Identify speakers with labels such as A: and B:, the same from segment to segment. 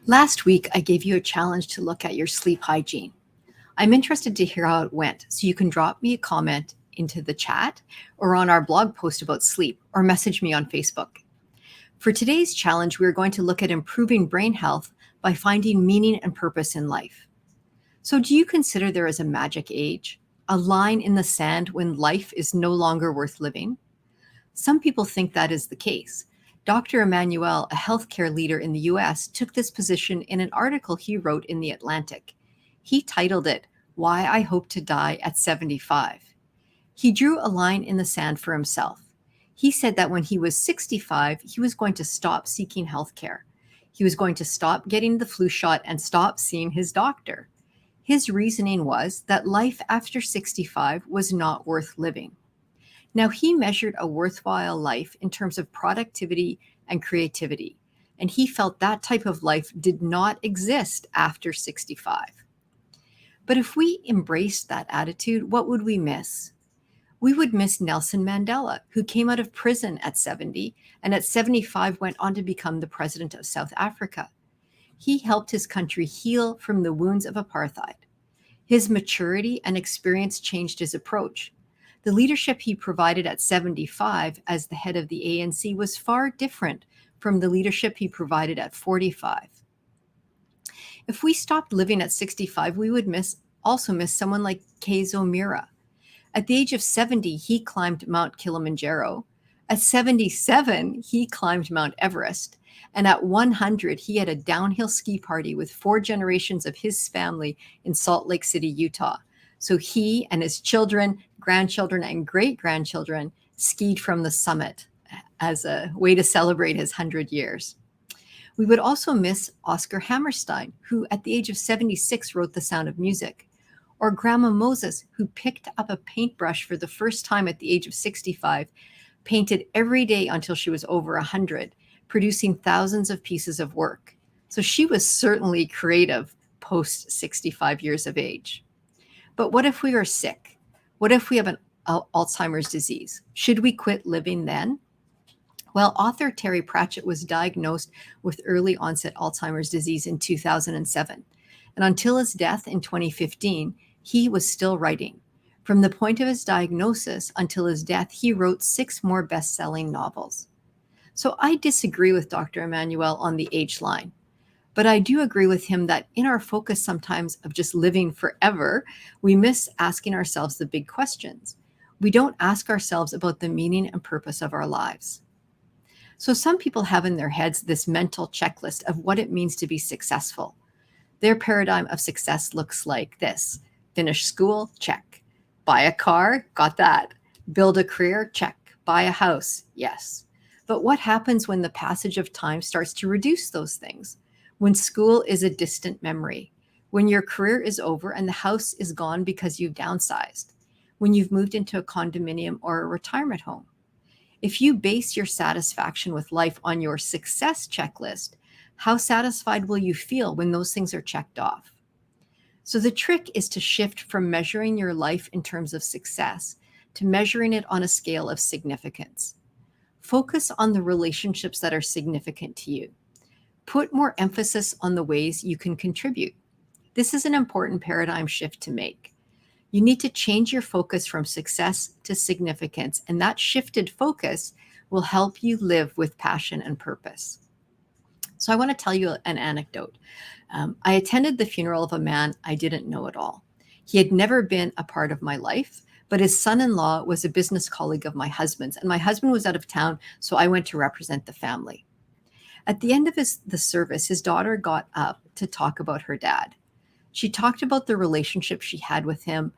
A: Last week, I gave you a challenge to look at your sleep hygiene. I'm interested to hear how it went, so you can drop me a comment into the chat or on our blog post about sleep or message me on Facebook. For today's challenge, we are going to look at improving brain health by finding meaning and purpose in life. So, do you consider there is a magic age, a line in the sand when life is no longer worth living? Some people think that is the case. Dr. Emmanuel, a healthcare leader in the US, took this position in an article he wrote in The Atlantic. He titled it, Why I Hope to Die at 75. He drew a line in the sand for himself. He said that when he was 65, he was going to stop seeking healthcare. He was going to stop getting the flu shot and stop seeing his doctor. His reasoning was that life after 65 was not worth living. Now, he measured a worthwhile life in terms of productivity and creativity, and he felt that type of life did not exist after 65. But if we embraced that attitude, what would we miss? We would miss Nelson Mandela, who came out of prison at 70 and at 75 went on to become the president of South Africa. He helped his country heal from the wounds of apartheid. His maturity and experience changed his approach. The leadership he provided at 75 as the head of the ANC was far different from the leadership he provided at 45. If we stopped living at 65, we would also miss someone like Keizo Mira. At the age of 70, he climbed Mount Kilimanjaro. At 77, he climbed Mount Everest. And at 100, he had a downhill ski party with 4 generations of his family in Salt Lake City, Utah. So he and his children, grandchildren, and great-grandchildren skied from the summit as a way to celebrate his 100 years. We would also miss Oscar Hammerstein, who at the age of 76 wrote The Sound of Music, or Grandma Moses, who picked up a paintbrush for the first time at the age of 65, painted every day until she was over 100, producing thousands of pieces of work. So she was certainly creative post 65 years of age. But what if we are sick? What if we have an Alzheimer's disease? Should we quit living then? Well, author Terry Pratchett was diagnosed with early onset Alzheimer's disease in 2007. And until his death in 2015, he was still writing. From the point of his diagnosis until his death, he wrote 6 more best-selling novels. So I disagree with Dr. Emmanuel on the age line. But I do agree with him that in our focus sometimes of just living forever, we miss asking ourselves the big questions. We don't ask ourselves about the meaning and purpose of our lives. So some people have in their heads this mental checklist of what it means to be successful. Their paradigm of success looks like this: finish school, check. Buy a car, got that. Build a career, check. Buy a house, yes. But what happens when the passage of time starts to reduce those things? When school is a distant memory, when your career is over and the house is gone because you've downsized, when you've moved into a condominium or a retirement home. If you base your satisfaction with life on your success checklist, how satisfied will you feel when those things are checked off? So the trick is to shift from measuring your life in terms of success to measuring it on a scale of significance. Focus on the relationships that are significant to you. Put more emphasis on the ways you can contribute. This is an important paradigm shift to make. You need to change your focus from success to significance, and that shifted focus will help you live with passion and purpose. So I want to tell you an anecdote. I attended the funeral of a man I didn't know at all. He had never been a part of my life, but his son-in-law was a business colleague of my husband's, and my husband was out of town, so I went to represent the family. At the end of the service, his daughter got up to talk about her dad. She talked about the relationship she had with him,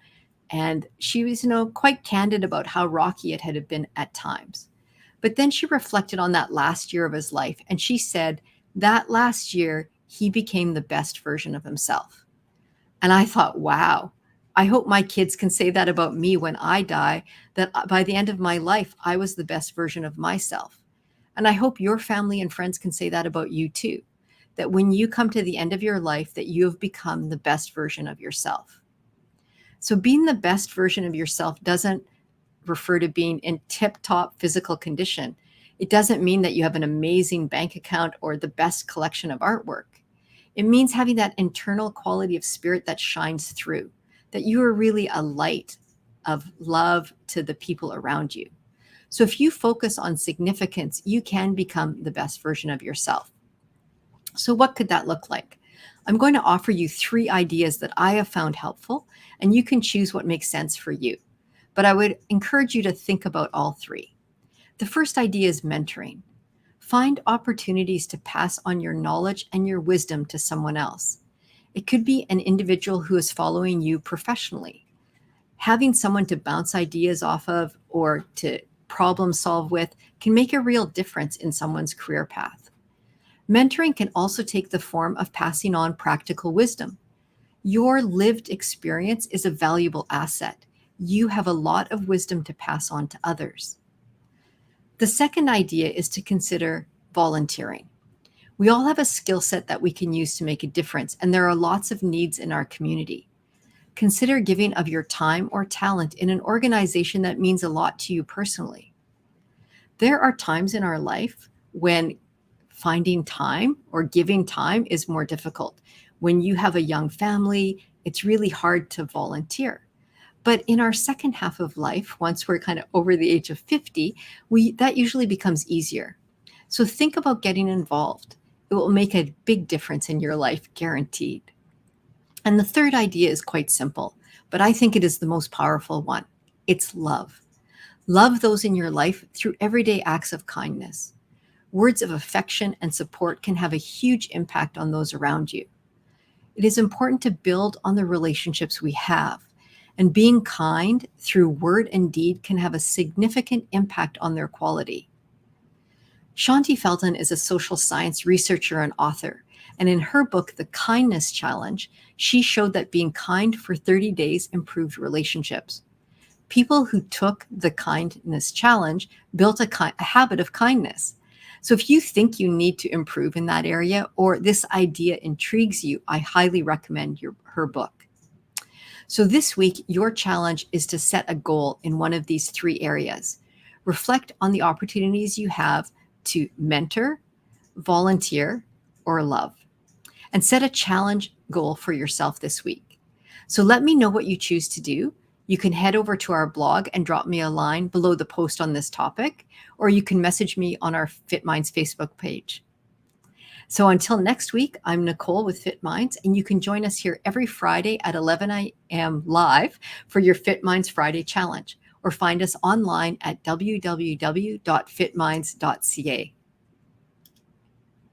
A: and she was, quite candid about how rocky it had been at times. But then she reflected on that last year of his life, and she said that last year he became the best version of himself. And I thought, wow, I hope my kids can say that about me when I die, that by the end of my life, I was the best version of myself. And I hope your family and friends can say that about you too, that when you come to the end of your life, that you have become the best version of yourself. So being the best version of yourself doesn't refer to being in tip-top physical condition. It doesn't mean that you have an amazing bank account or the best collection of artwork. It means having that internal quality of spirit that shines through, that you are really a light of love to the people around you. So if you focus on significance, you can become the best version of yourself. So what could that look like? I'm going to offer you 3 ideas that I have found helpful, and you can choose what makes sense for you. But I would encourage you to think about all 3. The first idea is mentoring. Find opportunities to pass on your knowledge and your wisdom to someone else. It could be an individual who is following you professionally. Having someone to bounce ideas off of or to problem solve with can make a real difference in someone's career path. Mentoring can also take the form of passing on practical wisdom. Your lived experience is a valuable asset. You have a lot of wisdom to pass on to others. The second idea is to consider volunteering. We all have a skill set that we can use to make a difference, and there are lots of needs in our community. Consider giving of your time or talent in an organization that means a lot to you personally. There are times in our life when finding time or giving time is more difficult. When you have a young family, it's really hard to volunteer. But in our second half of life, once we're kind of over the age of 50, that usually becomes easier. So think about getting involved. It will make a big difference in your life, guaranteed. And the third idea is quite simple, but I think it is the most powerful one. It's love. Love those in your life through everyday acts of kindness. Words of affection and support can have a huge impact on those around you. It is important to build on the relationships we have, and being kind through word and deed can have a significant impact on their quality. Shanti Felton is a social science researcher and author, and in her book, The Kindness Challenge, she showed that being kind for 30 days improved relationships. People who took the kindness challenge built a habit of kindness. So if you think you need to improve in that area or this idea intrigues you, I highly recommend her book. So this week, your challenge is to set a goal in one of these 3 areas. Reflect on the opportunities you have to mentor, volunteer, or love, and set a challenge goal for yourself this week. So let me know what you choose to do. You can head over to our blog and drop me a line below the post on this topic, or you can message me on our Fit Minds Facebook page. So until next week, I'm Nicole with Fit Minds, and you can join us here every Friday at 11 a.m. live for your Fit Minds Friday Challenge, or find us online at www.fitminds.ca.